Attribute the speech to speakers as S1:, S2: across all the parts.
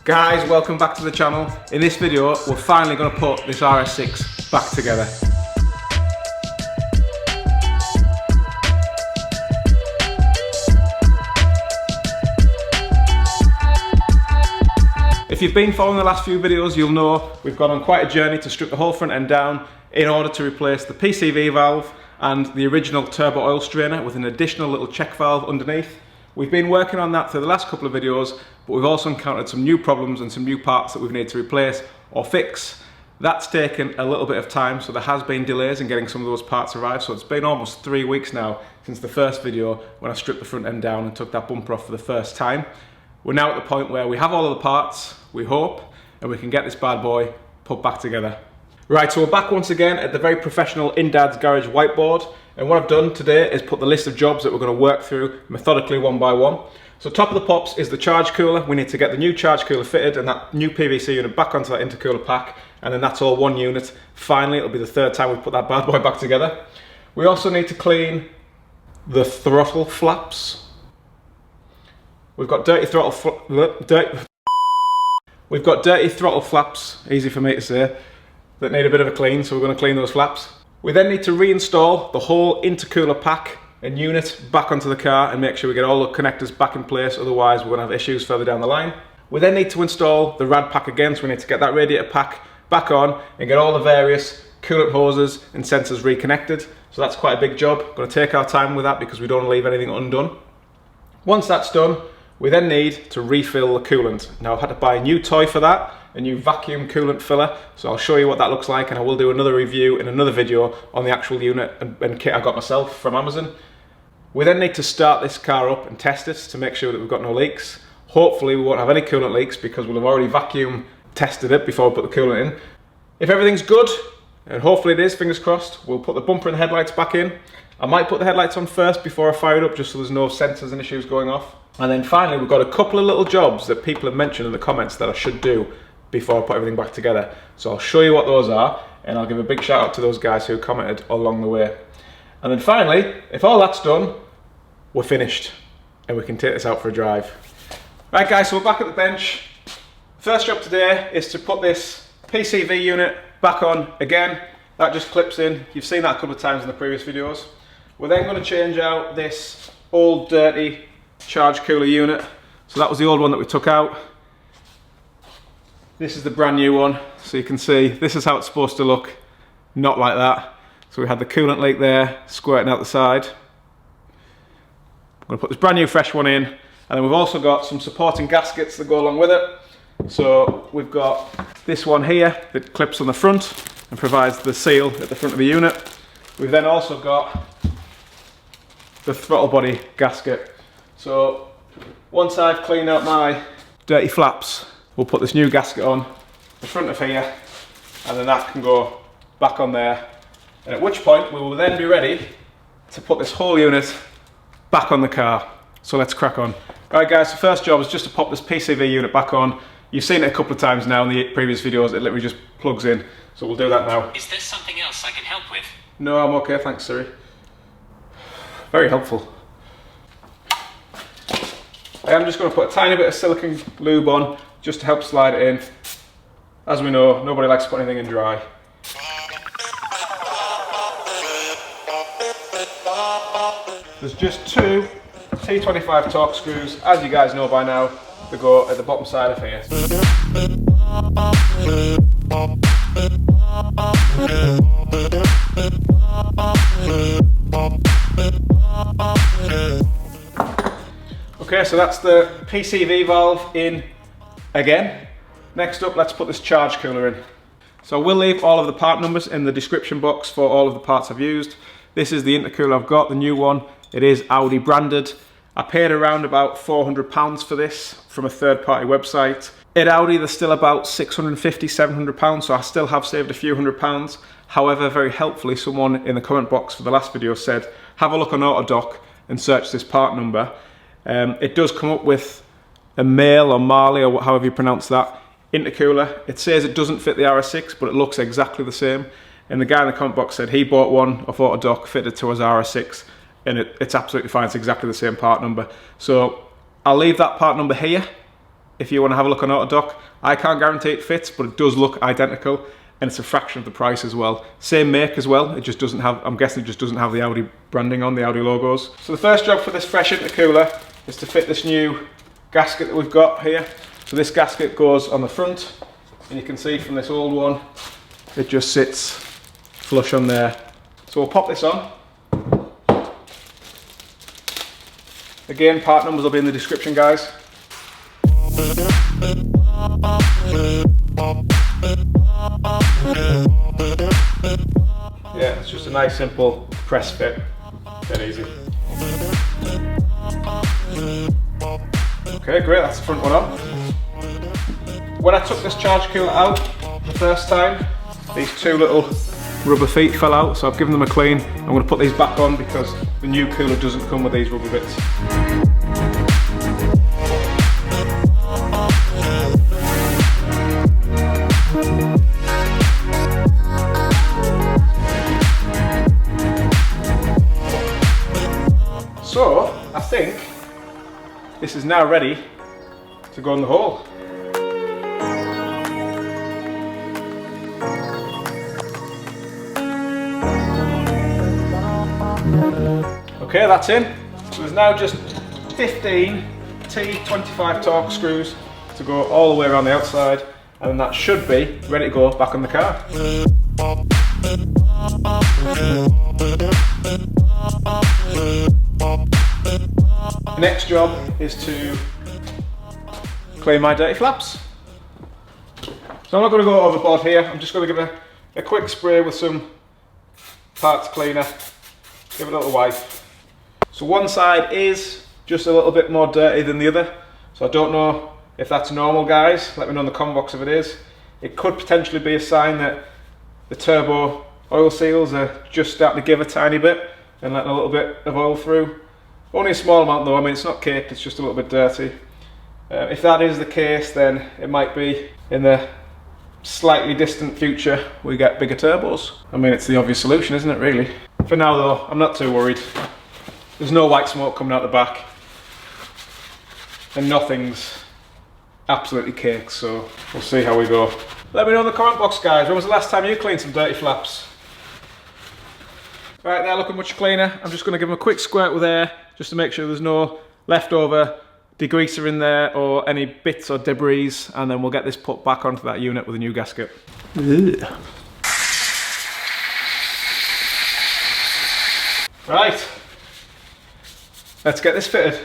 S1: Guys, welcome back to the channel. In this video, we're finally going to put this RS6 back together. If you've been following the last few videos, you'll know we've gone on quite a journey to strip the whole front end down in order to replace the PCV valve and the original turbo oil strainer with an additional little check valve underneath. We've been working on that for the last couple of videos, but we've also encountered some new problems and some new parts that we've needed to replace or fix. That's taken a little bit of time, so there has been delays in getting some of those parts arrived. So it's been almost 3 weeks now since the first video when I stripped the front end down and took that bumper off for the first time. We're now at the point where we have all of the parts, we hope, and we can get this bad boy put back together. Right, so we're back once again at the very professional In Dad's Garage whiteboard. And what I've done today is put the list of jobs that we're going to work through methodically one by one. So top of the pops is the charge cooler. We need to get the new charge cooler fitted and that new PVC unit back onto that intercooler pack. And then that's all one unit. Finally, it'll be the third time we've put that bad boy back together. We also need to clean the throttle flaps. We've got dirty throttle flaps, easy for me to say, that need a bit of a clean, so we're going to clean those flaps. We then need to reinstall the whole intercooler pack and unit back onto the car and make sure we get all the connectors back in place, otherwise we're going to have issues further down the line. We then need to install the rad pack again, so we need to get that radiator pack back on and get all the various coolant hoses and sensors reconnected. So that's quite a big job. We're going to take our time with that because we don't want to leave anything undone. Once that's done, we then need to refill the coolant. Now I've had to buy a new toy for that, a new vacuum coolant filler, so I'll show you what that looks like, and I will do another review in another video on the actual unit and kit I got myself from Amazon. We then need to start this car up and test it to make sure that we've got no leaks. Hopefully we won't have any coolant leaks because we'll have already vacuum tested it before we put the coolant in. If everything's good, and hopefully it is, fingers crossed, we'll put the bumper and the headlights back in. I might put the headlights on first before I fire it up, just so there's no sensors and issues going off. And then finally we've got a couple of little jobs that people have mentioned in the comments that I should do before I put everything back together. So I'll show you what those are, and I'll give a big shout out to those guys who commented along the way. And then finally, if all that's done, we're finished and we can take this out for a drive. Right guys, so we're back at the bench. First job today is to put this PCV unit back on again. That just clips in. You've seen that a couple of times in the previous videos. We're then going to change out this old dirty charge cooler unit. So that was the old one that we took out. This is the brand new one, so you can see this is how it's supposed to look, not like that. So we had the coolant leak there, squirting out the side. I'm going to put this brand new fresh one in, and then we've also got some supporting gaskets that go along with it. So we've got this one here that clips on the front and provides the seal at the front of the unit. We've then also got the throttle body gasket. So once I've cleaned out my dirty flaps, we'll put this new gasket on the front of here, and then that can go back on there. And at which point we will then be ready to put this whole unit back on the car. So let's crack on. Right guys, the first job is just to pop this PCV unit back on. You've seen it a couple of times now in the previous videos, it literally just plugs in. So we'll do that now.
S2: Is there something else I can help with?
S1: No, I'm okay, thanks Siri. Very helpful. I am just going to put a tiny bit of silicone lube on just to help slide it in. As we know, nobody likes to put anything in dry. There's just two T25 torque screws, as you guys know by now, that go at the bottom side of here. Okay, so that's the PCV valve in again. Next up, let's put this charge cooler in. So we'll leave all of the part numbers in the description box for all of the parts I've used. This is the intercooler I've got, the new one. It is Audi branded. I paid around about £400 for this from a third-party website. At Audi, they're still about £650, £700, so I still have saved a few £100s. However, very helpfully, someone in the comment box for the last video said, have a look on AutoDoc and search this part number. It does come up with a Male or Marley, or however you pronounce that, intercooler. It says it doesn't fit the RS6, but it looks exactly the same. And the guy in the comment box said he bought one off AutoDoc fitted to his RS6, and it's absolutely fine. It's exactly the same part number. So I'll leave that part number here. if you want to have a look on AutoDoc. I can't guarantee it fits, but it does look identical, and it's a fraction of the price as well. Same make as well, it just doesn't have, I'm guessing it just doesn't have the Audi branding on, the Audi logos. So the first job for this fresh intercooler is to fit this new gasket that we've got here. So this gasket goes on the front, and you can see from this old one, it just sits flush on there. So we'll pop this on. Again, part numbers will be in the description, guys. Yeah, it's just a nice simple press fit, dead easy. Okay, great, that's the front one on. When I took this charge cooler out the first time, these two little rubber feet fell out, so I've given them a clean. I'm going to put these back on because the new cooler doesn't come with these rubber bits. So, I think this is now ready to go in the hole. Okay, that's in. So there's now just 15 T25 torque screws to go all the way around the outside, and then that should be ready to go back on the car. The next job is to clean my dirty flaps. So I'm not going to go overboard here, I'm just going to give a quick spray with some parts cleaner, give it a little wipe. So one side is just a little bit more dirty than the other, so I don't know if that's normal, guys. Let me know in the comment box if it is. It could potentially be a sign that the turbo oil seals are just starting to give a tiny bit and letting a little bit of oil through. Only a small amount though, I mean it's not caked, it's just a little bit dirty. If that is the case, then it might be in the slightly distant future we get bigger turbos. I mean, it's the obvious solution, isn't it, really? For now though, I'm not too worried. There's no white smoke coming out the back, and nothing's absolutely caked, so we'll see how we go. Let me know in the comment box, guys, when was the last time you cleaned some dirty flaps? Right, they're looking much cleaner. I'm just going to give them a quick squirt with air, just to make sure there's no leftover degreaser in there or any bits or debris, and then we'll get this put back onto that unit with a new gasket. Ugh. Right, let's get this fitted.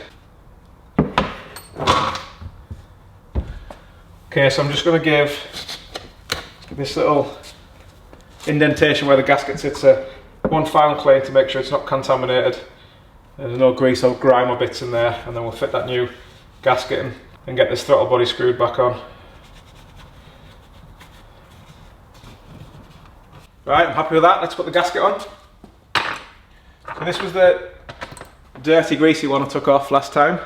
S1: Okay, so I'm just going to give this little indentation where the gasket sits one final clean to make sure it's not contaminated. There's no grease or grime or bits in there, and then we'll fit that new gasket in and get this throttle body screwed back on. Right, I'm happy with that. Let's put the gasket on. So this was the dirty, greasy one I took off last time,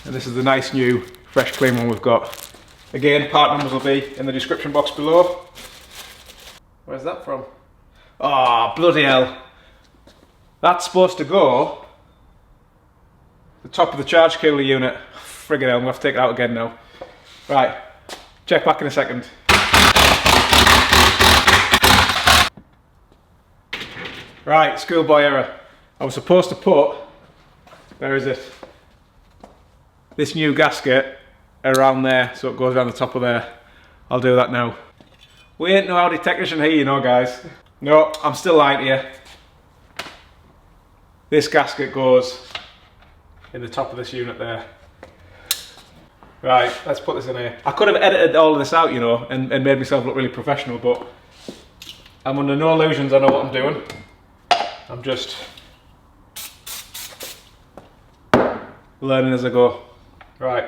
S1: and this is the nice new, fresh, clean one we've got. Again, part numbers will be in the description box below. Where's that from? Oh, bloody hell. That's supposed to go the top of the charge cooler unit. Friggin' hell, I'm gonna have to take it out again now. Right, check back in a second. Right, schoolboy error. I was supposed to put, where is it? This new gasket around there, so it goes around the top of there. I'll do that now. We ain't no Audi technician here, you know, guys. No, I'm still lying to you. This gasket goes in the top of this unit there. Right, let's put this in here. I could have edited all of this out, you know, and made myself look really professional, but I'm under no illusions I know what I'm doing. I'm just learning as I go. Right.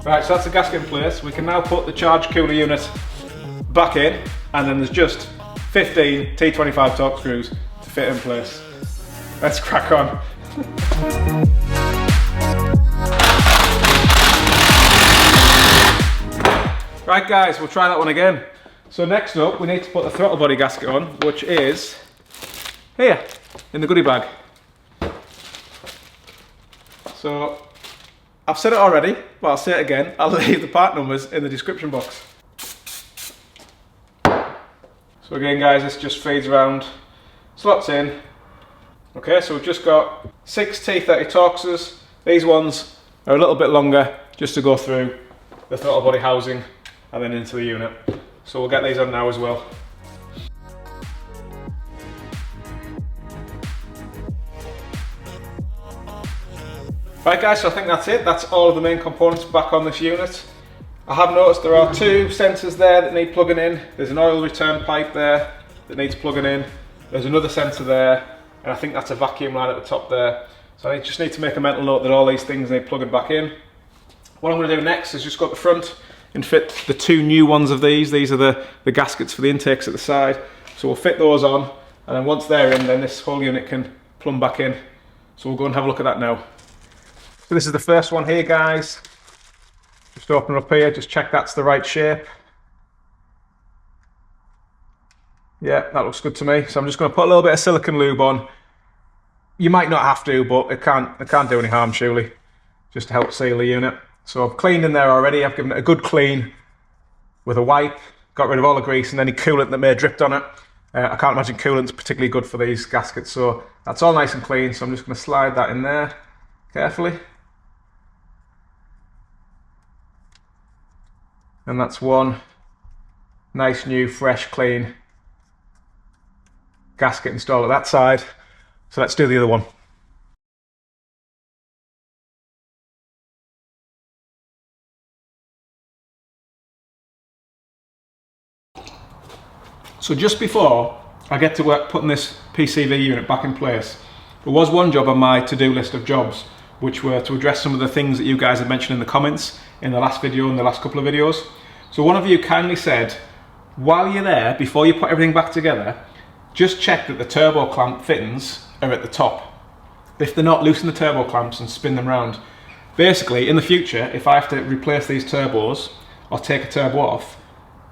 S1: Right, so that's the gasket in place. We can now put the charge cooler unit back in, and then there's just 15 T25 torque screws to fit in place. Let's crack on. Right guys, we'll try that one again. So next up, we need to put the throttle body gasket on, which is here, in the goodie bag. So, I've said it already, but I'll say it again. I'll leave the part numbers in the description box. So again guys, this just feeds around, slots in. Okay, so we've just got 6 T30 Torxes. These ones are a little bit longer, just to go through the throttle body housing and then into the unit. So we'll get these on now as well. Right guys, so I think that's it. That's all of the main components back on this unit. I have noticed there are 2 sensors there that need plugging in. There's an oil return pipe there that needs plugging in. There's another sensor there, and I think that's a vacuum line at the top there. So I just need to make a mental note that all these things need plugging back in. What I'm going to do next is just go up the front and fit the 2 new ones of these. These are the gaskets for the intakes at the side. So we'll fit those on, and then once they're in, then this whole unit can plumb back in. So we'll go and have a look at that now. So this is the first one here guys. Just open it up here, just check that's the right shape. Yeah, that looks good to me. So I'm just going to put a little bit of silicone lube on. You might not have to, but it can't do any harm surely, just to help seal the unit. So I've cleaned in there already. I've given it a good clean with a wipe, got rid of all the grease and any coolant that may have dripped on it. I can't imagine coolant's particularly good for these gaskets, so that's all nice and clean. So I'm just going to slide that in there carefully. And that's one nice new fresh clean gasket installed at that side. So let's do the other one. So just before I get to work putting this PCV unit back in place, there was one job on my to-do list of jobs, which were to address some of the things that you guys have mentioned in the comments in the last video and the last couple of videos. So one of you kindly said, while you're there, before you put everything back together, just check that the turbo clamp fittings are at the top. If they're not, loosen the turbo clamps and spin them round. Basically, in the future, if I have to replace these turbos or take a turbo off,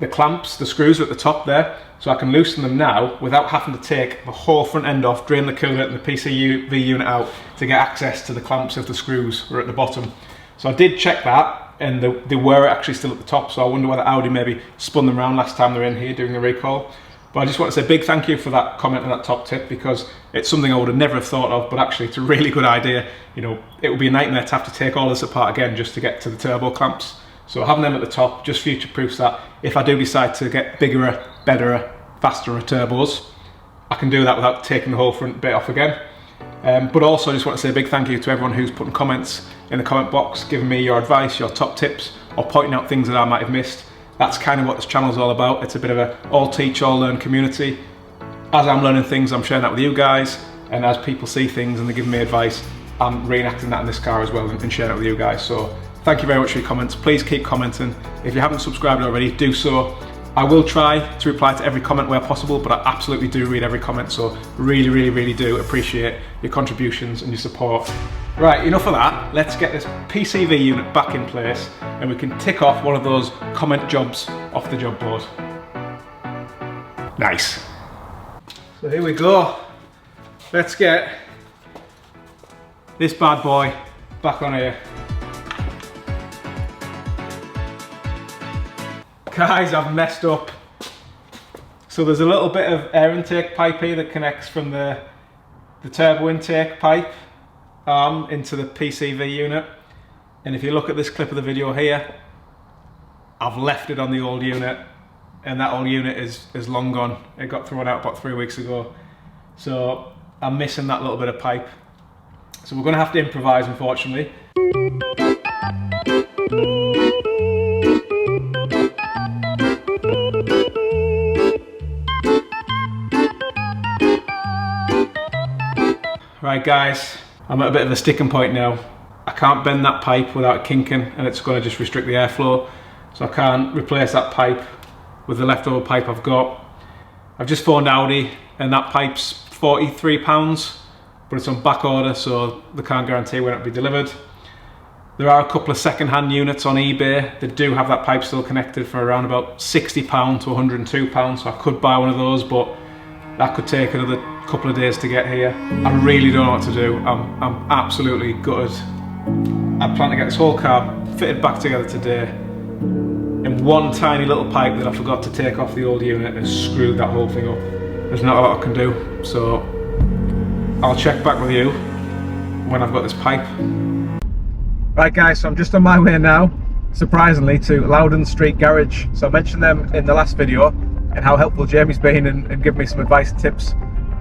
S1: the clamps, the screws are at the top there, so I can loosen them now without having to take the whole front end off, drain the coolant and the PCV unit out to get access to the clamps if the screws were at the bottom. So I did check that, and they were actually still at the top, so I wonder whether Audi maybe spun them around last time they were in here doing the recall. But I just want to say a big thank you for that comment and that top tip, because it's something I would have never have thought of, but actually it's a really good idea. You know, it would be a nightmare to have to take all this apart again just to get to the turbo clamps. So having them at the top just future-proofs that if I do decide to get bigger, better, faster turbos, I can do that without taking the whole front bit off again. But also I just want to say a big thank you to everyone who's putting comments in the comment box, giving me your advice, your top tips, or pointing out things that I might have missed. That's kind of what this channel is all about. It's a bit of a all teach, all learn community. As I'm learning things, I'm sharing that with you guys, and as people see things and they're giving me advice, I'm reenacting that in this car as well and sharing it with you guys. So thank you very much for your comments. Please keep commenting. If you haven't subscribed already, do so. I will try to reply to every comment where possible, but I absolutely do read every comment, so really do appreciate your contributions and your support. Right, enough of that. Let's get this PCV unit back in place and we can tick off one of those comment jobs off the job board. Nice. So here we go. Let's get this bad boy back on here. Guys, I've messed up. So there's a little bit of air intake pipe here that connects from the turbo intake pipe arm into the PCV unit. And if you look at this clip of the video here, I've left it on the old unit, and that old unit is long gone. It got thrown out about 3 weeks ago. So I'm missing that little bit of pipe. So we're gonna have to improvise, unfortunately. Right guys, I'm at a bit of a sticking point now. I can't bend that pipe without it kinking, and it's going to just restrict the airflow. So I can't replace that pipe with the leftover pipe I've got. I've just phoned Audi, and that pipe's £43, but it's on back order, so they can't guarantee when it'll be delivered. There are a couple of second-hand units on eBay that do have that pipe still connected for around about £60 to £102, so I could buy one of those, but that could take another couple of days to get here. I really don't know what to do. I'm absolutely gutted. I plan to get this whole car fitted back together today, and one tiny little pipe that I forgot to take off the old unit has screwed that whole thing up. There's not a lot I can do, so I'll check back with you when I've got this pipe. Right guys, so I'm just on my way now, surprisingly, to Loudon Street Garage. So I mentioned them in the last video and how helpful Jamie's been and giving me some advice and tips.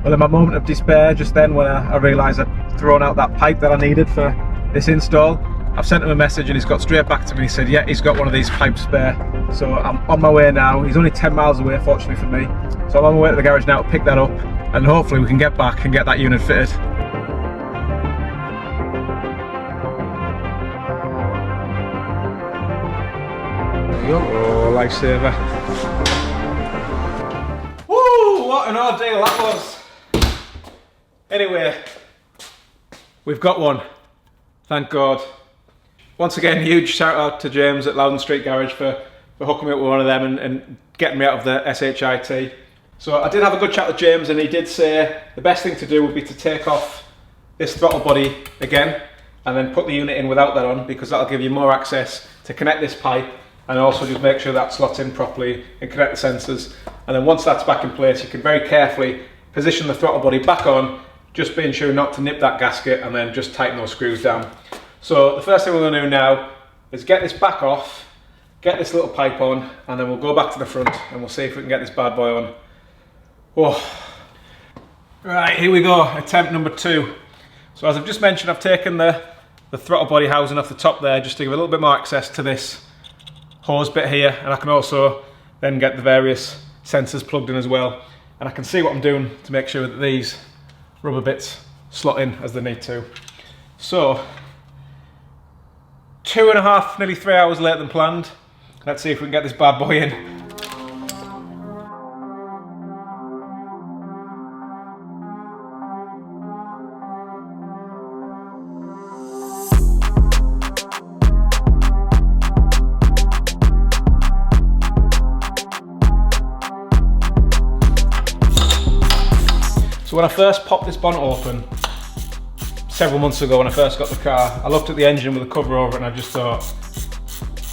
S1: Well, in my moment of despair just then, when I realised I'd thrown out that pipe that I needed for this install, I've sent him a message and he's got straight back to me. He said, yeah, he's got one of these pipes spare. So I'm on my way now. He's only 10 miles away, fortunately for me. So I'm on my way to the garage now to pick that up, and hopefully we can get back and get that unit fitted. Oh, lifesaver. Woo, what an ordeal that was. Anyway, we've got one, thank God. Once again, huge shout out to James at Loudon Street Garage for hooking me up with one of them and getting me out of the SHIT. So I did have a good chat with James, and he did say the best thing to do would be to take off this throttle body again and then put the unit in without that on, because that'll give you more access to connect this pipe and also just make sure that slots in properly and connect the sensors. And then once that's back in place, you can very carefully position the throttle body back on, just being sure not to nip that gasket, and then just tighten those screws down. So the first thing we're going to do now is get this back off, get this little pipe on, and then we'll go back to the front and we'll see if we can get this bad boy on. Whoa. Right, here we go, attempt number 2. So as I've just mentioned, I've taken the throttle body housing off the top there just to give a little bit more access to this hose bit here, and I can also then get the various sensors plugged in as well, and I can see what I'm doing to make sure that these rubber bits slot in as they need to. So 2.5, nearly 3 hours later than planned. Let's see if we can get this bad boy in. So when I first popped this bonnet open, several months ago when I first got the car, I looked at the engine with the cover over it and I just thought,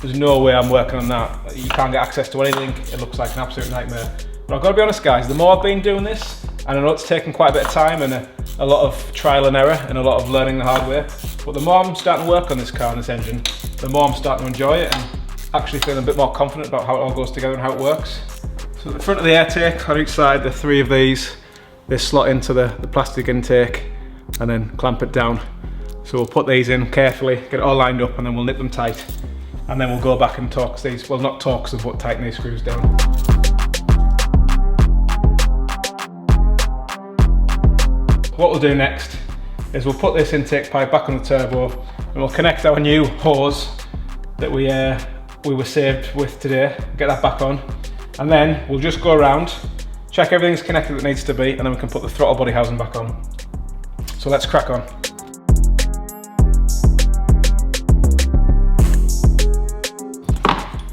S1: there's no way I'm working on that. You can't get access to anything. It looks like an absolute nightmare. But I've got to be honest guys, the more I've been doing this, and I know it's taken quite a bit of time and a lot of trial and error and a lot of learning the hard way, but the more I'm starting to work on this car and this engine, the more I'm starting to enjoy it and actually feeling a bit more confident about how it all goes together and how it works. So at the front of the air take, on each side, the 3 of these, they slot into the plastic intake and then clamp it down. So we'll put these in carefully, get it all lined up, and then we'll nip them tight. And then we'll go back and torque these, well not torque them, but tighten these screws down. What we'll do next is we'll put this intake pipe back on the turbo and we'll connect our new hose that we were saved with today, get that back on. And then we'll just go around, check everything's connected that needs to be, and then we can put the throttle body housing back on. So let's crack on.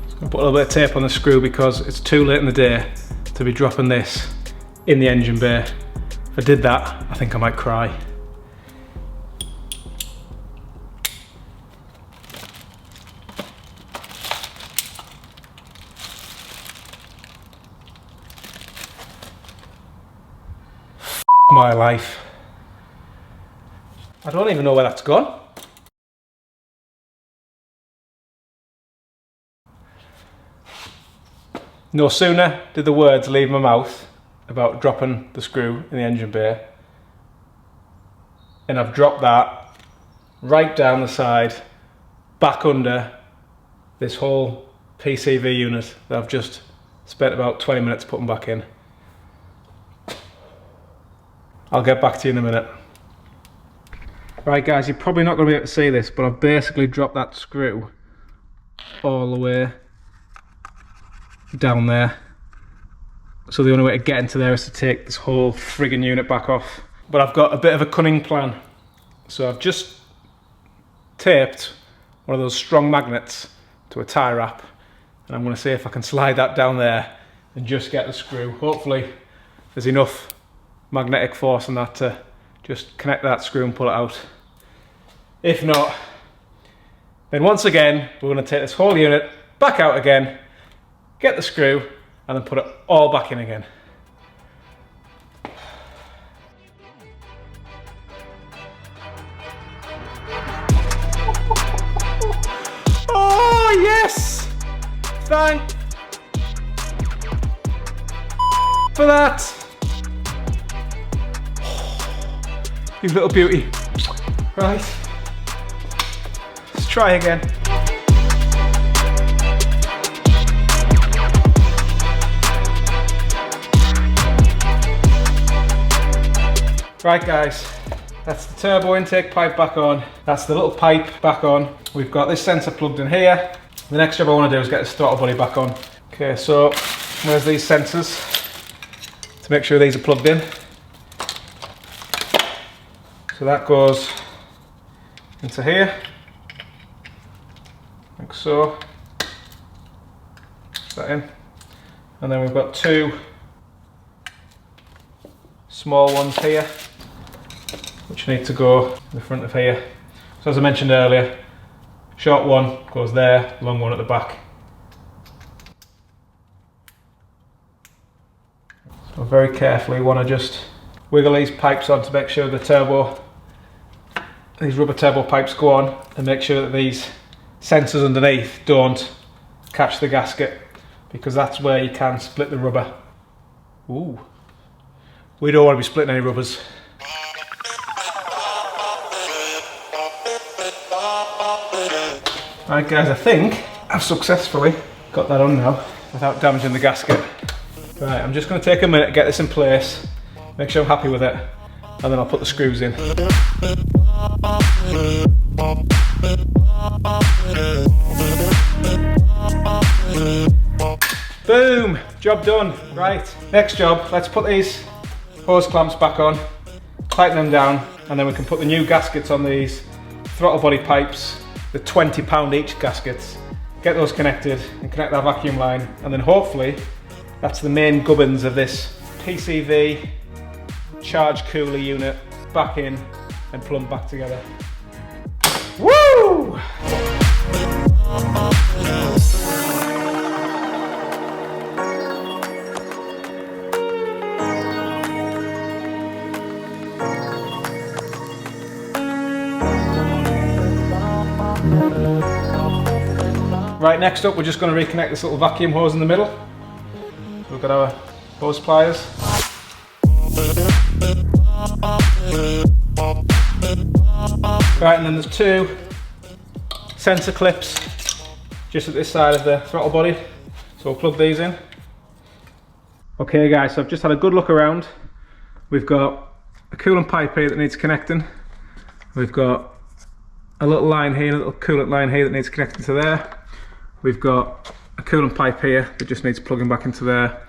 S1: Just gonna put a little bit of tape on the screw because it's too late in the day to be dropping this in the engine bay. If I did that, I think I might cry. My life. I don't even know where that's gone. No sooner did the words leave my mouth about dropping the screw in the engine bay, and I've dropped that right down the side, back under this whole PCV unit that I've just spent about 20 minutes putting back in. I'll get back to you in a minute. Right guys, you're probably not going to be able to see this, but I've basically dropped that screw all the way down there. So the only way to get into there is to take this whole friggin' unit back off. But I've got a bit of a cunning plan. So I've just taped one of those strong magnets to a tie wrap, and I'm going to see if I can slide that down there and just get the screw. Hopefully there's enough magnetic force on that to just connect that screw and pull it out. If not, then once again we're going to take this whole unit back out again, get the screw, and then put it all back in again. Oh yes! Thank for that. You little beauty. Right. Let's try again. Right guys, that's the turbo intake pipe back on. That's the little pipe back on. We've got this sensor plugged in here. The next job I want to do is get this throttle body back on. Okay, so where's these sensors? To make sure these are plugged in. So that goes into here, like so. Put that in. And then we've got two small ones here, which need to go in the front of here. So as I mentioned earlier, short one goes there, long one at the back. So very carefully want to just wiggle these pipes on to make sure these rubber turbo pipes go on, and make sure that these sensors underneath don't catch the gasket, because that's where you can split the rubber. Ooh. We don't want to be splitting any rubbers. Right guys, I think I've successfully got that on now without damaging the gasket. Right, I'm just going to take a minute to get this in place, make sure I'm happy with it, and then I'll put the screws in. Boom! Job done. Right, next job, let's put these hose clamps back on, tighten them down, and then we can put the new gaskets on these throttle body pipes, the £20 each gaskets, get those connected and connect that vacuum line, and then hopefully that's the main gubbins of this PCV charge cooler unit back in and plumb back together. Woo! Right, next up we're just going to reconnect this little vacuum hose in the middle. We've got our hose pliers. Right, and then there's two sensor clips just at this side of the throttle body, so we'll plug these in. Okay guys, so I've just had a good look around. We've got a coolant pipe here that needs connecting. We've got a little line here, a little coolant line here that needs connecting to there. We've got a coolant pipe here that just needs plugging back into there,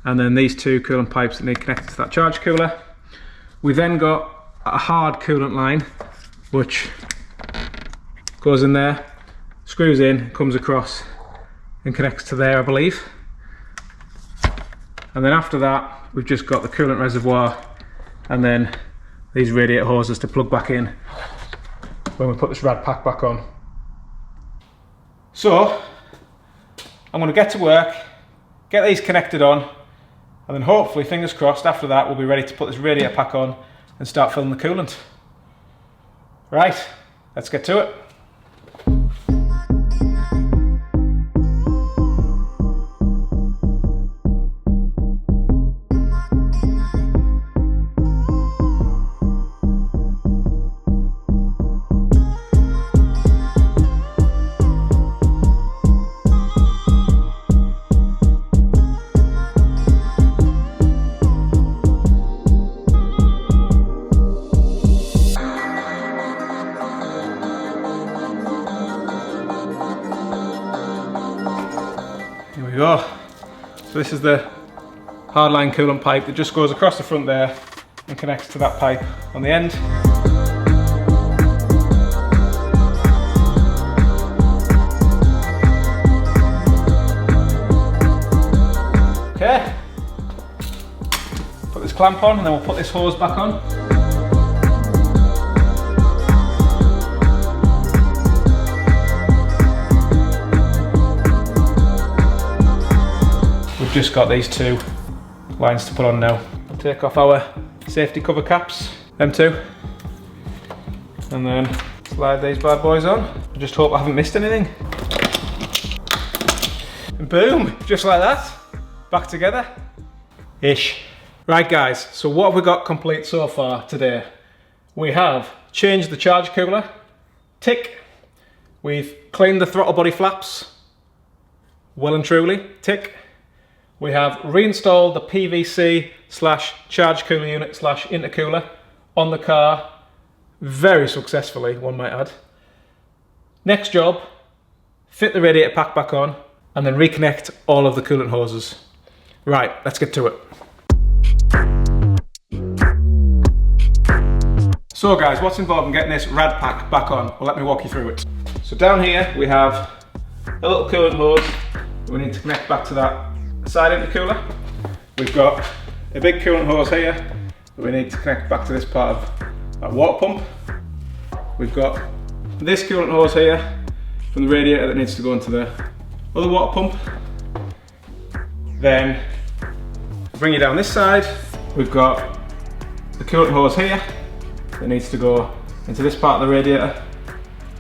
S1: and then these two coolant pipes that need connected to that charge cooler. We've then got a hard coolant line which goes in there, screws in, comes across and connects to there, I believe. And then after that we've just got the coolant reservoir and then these radiator hoses to plug back in when we put this rad pack back on. So I'm going to get to work, get these connected on, and then hopefully, fingers crossed, after that we'll be ready to put this radiator pack on and start filling the coolant. Right, let's get to it. Go. So this is the hardline coolant pipe that just goes across the front there and connects to that pipe on the end. Put this clamp on and then we'll put this hose back on. We've just got these two lines to put on now. We'll take off our safety cover caps, them two, and then slide these bad boys on. I just hope I haven't missed anything. And boom, just like that, back together. Ish. Right guys, so what have we got complete so far today? We have changed the charge cooler, tick. We've cleaned the throttle body flaps, well and truly, tick. We have reinstalled the PVC / charge cooler unit / intercooler on the car, very successfully, one might add. Next job, fit the radiator pack back on and then reconnect all of the coolant hoses. Right, let's get to it. So guys, what's involved in getting this rad pack back on? Well, let me walk you through it. So down here we have a little coolant hose that we need to connect back to that side intercooler. We've got a big coolant hose here that we need to connect back to this part of our water pump. We've got this coolant hose here from the radiator that needs to go into the other water pump. Then bring you down this side, we've got the coolant hose here that needs to go into this part of the radiator.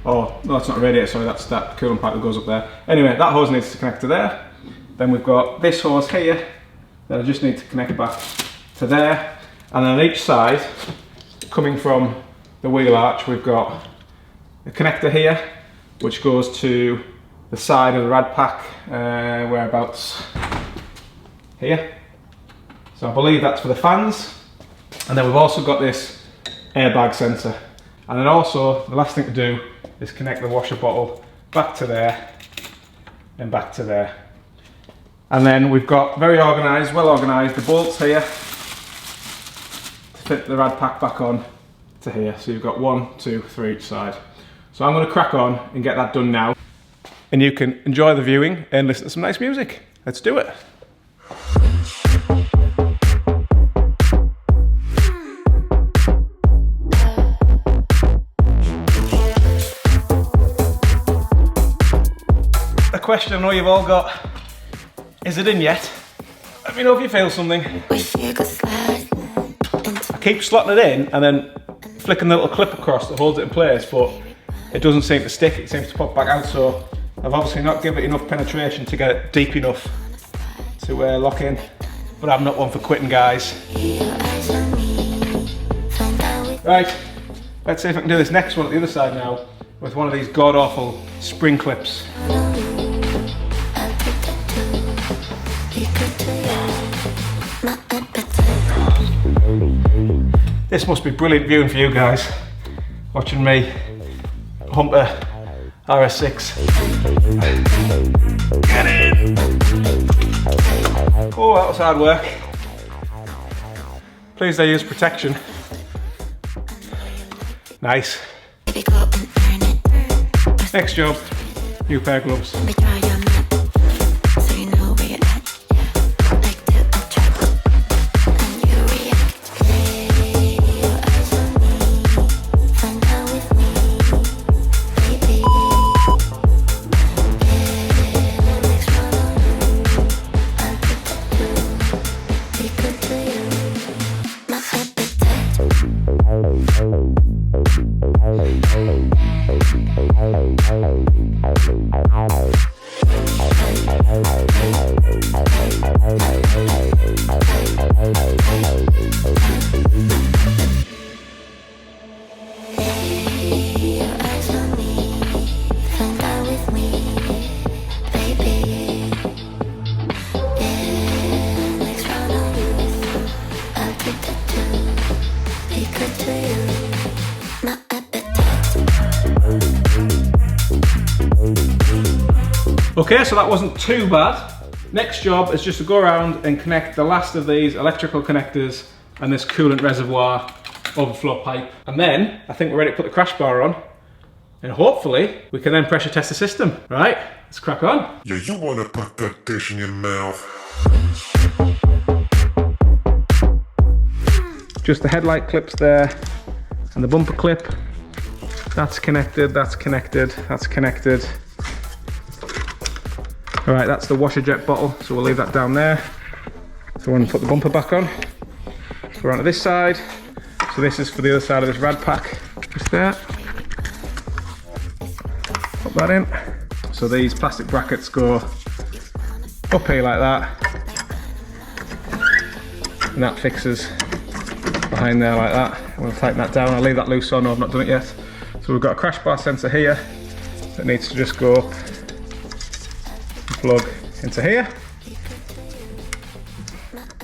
S1: Oh, no, it's not a radiator, sorry, that's that coolant pipe that goes up there. Anyway, that hose needs to connect to there. Then we've got this hose here that I just need to connect back to there. And then on each side, coming from the wheel arch, we've got a connector here, which goes to the side of the rad pack, whereabouts here. So I believe that's for the fans. And then we've also got this airbag sensor. And then also, the last thing to do is connect the washer bottle back to there and back to there. And then we've got very organised, well organised, the bolts here to fit the rad pack back on to here. So you've got 1, 2, 3 each side. So I'm going to crack on and get that done now. And you can enjoy the viewing and listen to some nice music. Let's do it. A question I know you've all got. Is it in yet? Let me know if you feel something. I keep slotting it in and then flicking the little clip across that holds it in place, but it doesn't seem to stick, it seems to pop back out, so I've obviously not given it enough penetration to get it deep enough to lock in, but I'm not one for quitting, guys. Right, let's see if I can do this next one at the other side now with one of these god-awful spring clips. This must be brilliant viewing for you guys, watching me hump a RS6. Get in! Oh, that was hard work. Please they use protection. Nice. Next job, new pair of gloves. Okay, so that wasn't too bad. Next job is just to go around and connect the last of these electrical connectors and this coolant reservoir overflow pipe. And then I think we're ready to put the crash bar on, and hopefully we can then pressure test the system. Right, let's crack on.
S3: Yeah, you wanna put that dish in your mouth.
S1: just the headlight clips there and the bumper clip. That's connected, that's connected, that's connected. All right, that's the washer jet bottle, so we'll leave that down there. So we're going to put the bumper back on. So we're onto this side. So this is for the other side of this rad pack, just there. Pop that in. So these plastic brackets go up here like that. And that fixes behind there like that. I'm going to tighten that down. I'll leave that loose on, I've not done it yet. So we've got a crash bar sensor here that needs to just go up and plug into here.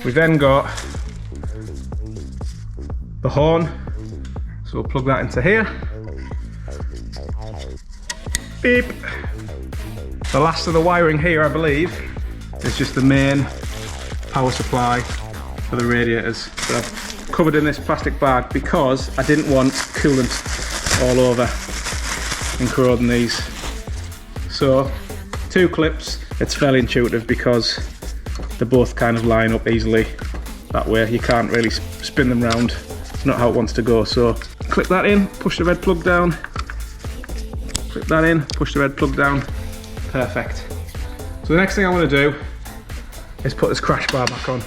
S1: We've then got the horn, so we'll plug that into here. Beep. The last of the wiring here, I believe, is just the main power supply for the radiators. So I've covered in this plastic bag because I didn't want coolant all over and corroding these. So 2 clips, it's fairly intuitive because they both kind of line up easily that way. You can't really spin them round. It's not how it wants to go. So clip that in, push the red plug down, clip that in, push the red plug down. Perfect. So the next thing I want to do is put this crash bar back on.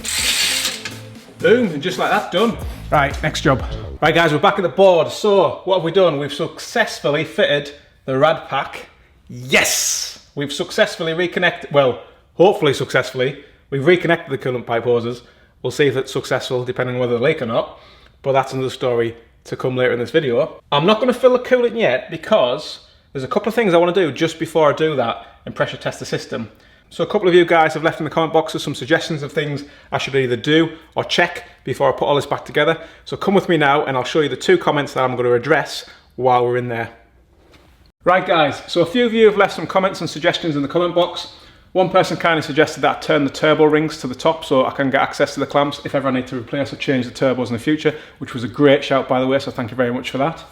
S1: Boom, and just like that, done. Right, next job. Right guys, we're back at the board. So what have we done? We've successfully fitted the rad pack. Yes! We've successfully reconnected, well, hopefully successfully, we've reconnected the coolant pipe hoses. We'll see if it's successful depending on whether they leak or not, but that's another story to come later in this video. I'm not going to fill the coolant yet because there's a couple of things I want to do just before I do that and pressure test the system. So a couple of you guys have left in the comment boxes some suggestions of things I should either do or check before I put all this back together. So come with me now and I'll show you the 2 comments that I'm going to address while we're in there. Right guys, so a few of you have left some comments and suggestions in the comment box. One person kindly suggested that I turn the turbo rings to the top so I can get access to the clamps if ever I need to replace or change the turbos in the future, which was a great shout by the way, so thank you very much for that.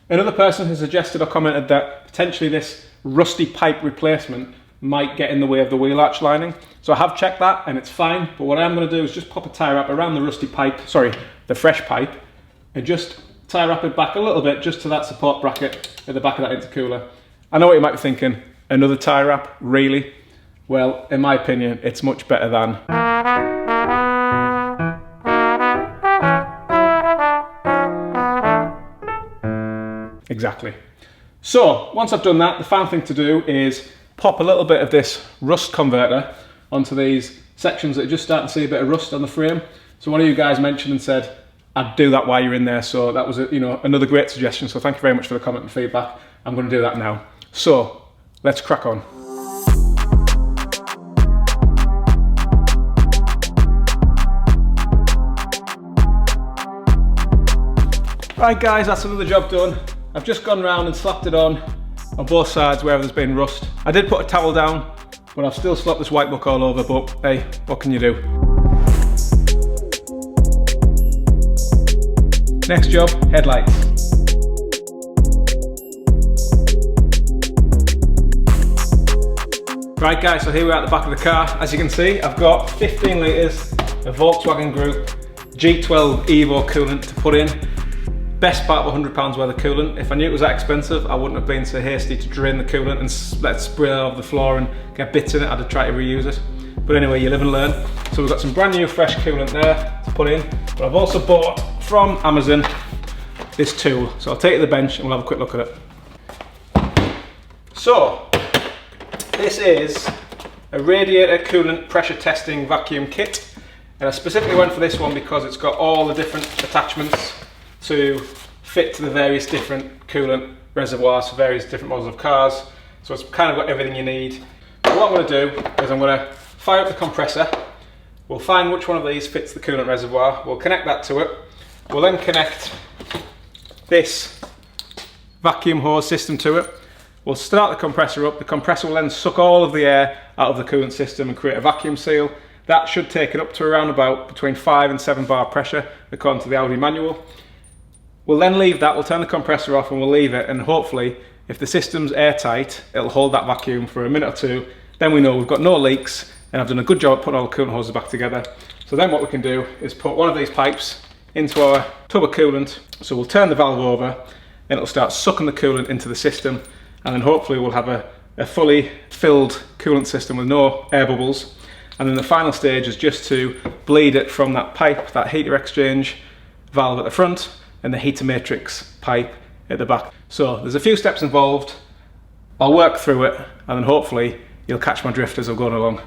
S1: Another person has suggested or commented that potentially this rusty pipe replacement might get in the way of the wheel arch lining. So I have checked that and it's fine, but what I'm going to do is just pop a tie wrap around the rusty pipe, sorry, the fresh pipe, and just tie wrap it back a little bit just to that support bracket at the back of that intercooler. I know what you might be thinking, another tie wrap, really? Well, in my opinion, it's much better than. Exactly. So, once I've done that, the final thing to do is pop a little bit of this rust converter onto these sections that are just starting to see a bit of rust on the frame. So one of you guys mentioned and said, I'd do that while you're in there. So that was another great suggestion. So thank you very much for the comment and feedback. I'm going to do that now. So let's crack on. Right guys, that's another job done. I've just gone round and slapped it on both sides wherever there's been rust. I did put a towel down, but I've still slopped this white muck all over, but hey, what can you do? Next job, headlights. Right guys, so here we are at the back of the car. As you can see, I've got 15 litres of Volkswagen Group G12 Evo coolant to put in. Best part of £100 worth of coolant. If I knew it was that expensive, I wouldn't have been so hasty to drain the coolant and let it spray it off the floor and get bits in it. I'd have tried to reuse it. But anyway, you live and learn. So we've got some brand new fresh coolant there to put in. But I've also bought from Amazon this tool. So I'll take it to the bench and we'll have a quick look at it. So, this is a radiator coolant pressure testing vacuum kit. And I specifically went for this one because it's got all the different attachments to fit to the various different coolant reservoirs for various different models of cars. So it's kind of got everything you need. But what I'm going to do is I'm going to fire up the compressor. We'll find which one of these fits the coolant reservoir. We'll connect that to it. We'll then connect this vacuum hose system to it. We'll start the compressor up. The compressor will then suck all of the air out of the coolant system and create a vacuum seal. That should take it up to around about between 5 and 7 bar pressure according to the Audi manual. We'll then leave that, we'll turn the compressor off and we'll leave it, and hopefully if the system's airtight it'll hold that vacuum for a minute or two. Then we know we've got no leaks and I've done a good job putting all the coolant hoses back together. So then what we can do is put one of these pipes into our tub of coolant. So we'll turn the valve over and it'll start sucking the coolant into the system, and then hopefully we'll have a fully filled coolant system with no air bubbles. And then the final stage is just to bleed it from that pipe, that heater exchange valve at the front and the heater matrix pipe at the back. So there's a few steps involved. I'll work through it and then hopefully you'll catch my drift as I'm going along,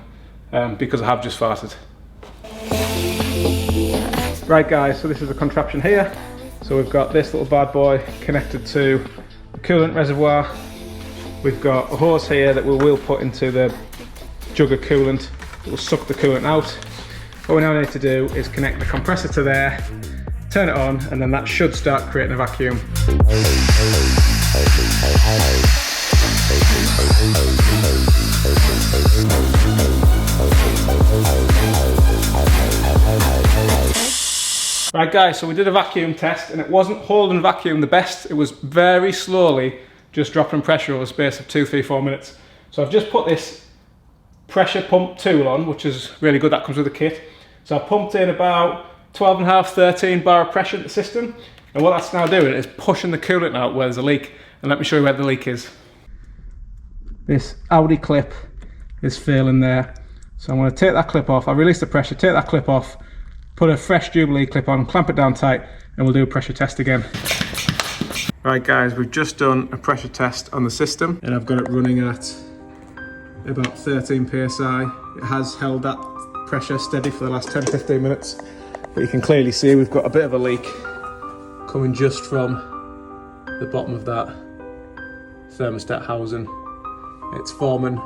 S1: because I have just farted. Right guys, so this is the contraption here. So we've got this little bad boy connected to the coolant reservoir. We've got a hose here that we will put into the jug of coolant. It will suck the coolant out. What we now need to do is connect the compressor to there, turn it on, and then that should start creating a vacuum. Right guys, so we did a vacuum test and it wasn't holding vacuum the best. It was very slowly just dropping pressure over the space of 2, 3, 4 minutes. So I've just put this pressure pump tool on, which is really good, that comes with the kit. So I've pumped in about 12.5, 13 bar of pressure at the system, and what that's now doing is pushing the coolant out where there's a leak. And let me show you where the leak is. This Audi clip is failing there. So I'm going to take that clip off. I release the pressure, take that clip off, put a fresh Jubilee clip on, clamp it down tight, and we'll do a pressure test again. Right guys, we've just done a pressure test on the system and I've got it running at about 13 psi. It has held that pressure steady for the last 10-15 minutes, but you can clearly see we've got a bit of a leak coming just from the bottom of that thermostat housing. It's forming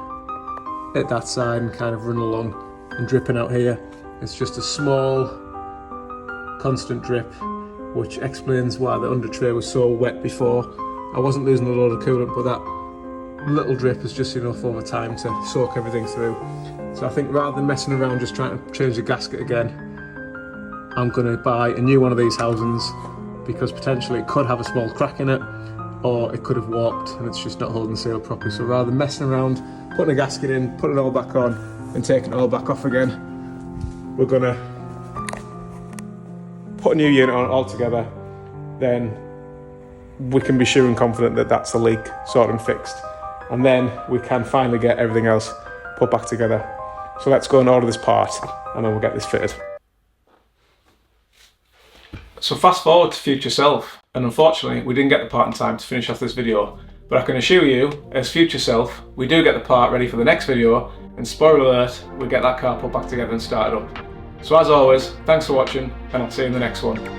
S1: at that side and kind of running along and dripping out here. It's just a small constant drip, which explains why the under tray was so wet before. I wasn't losing a load of coolant, but that little drip is just enough over time to soak everything through. So I think rather than messing around just trying to change the gasket again, I'm going to buy a new one of these housings, because potentially it could have a small crack in it, or it could have warped and it's just not holding the seal properly. So rather than messing around, putting a gasket in, putting it all back on and taking it all back off again, we're going to put a new unit on altogether. Then we can be sure and confident that that's the leak sorted and fixed, and then we can finally get everything else put back together. So let's go and order this part and then we'll get this fitted. So fast forward to future self, and unfortunately we didn't get the part in time to finish off this video, but I can assure you, as future self, we do get the part ready for the next video, and spoiler alert, we get that car put back together and started up. So as always, thanks for watching, and I'll see you in the next one.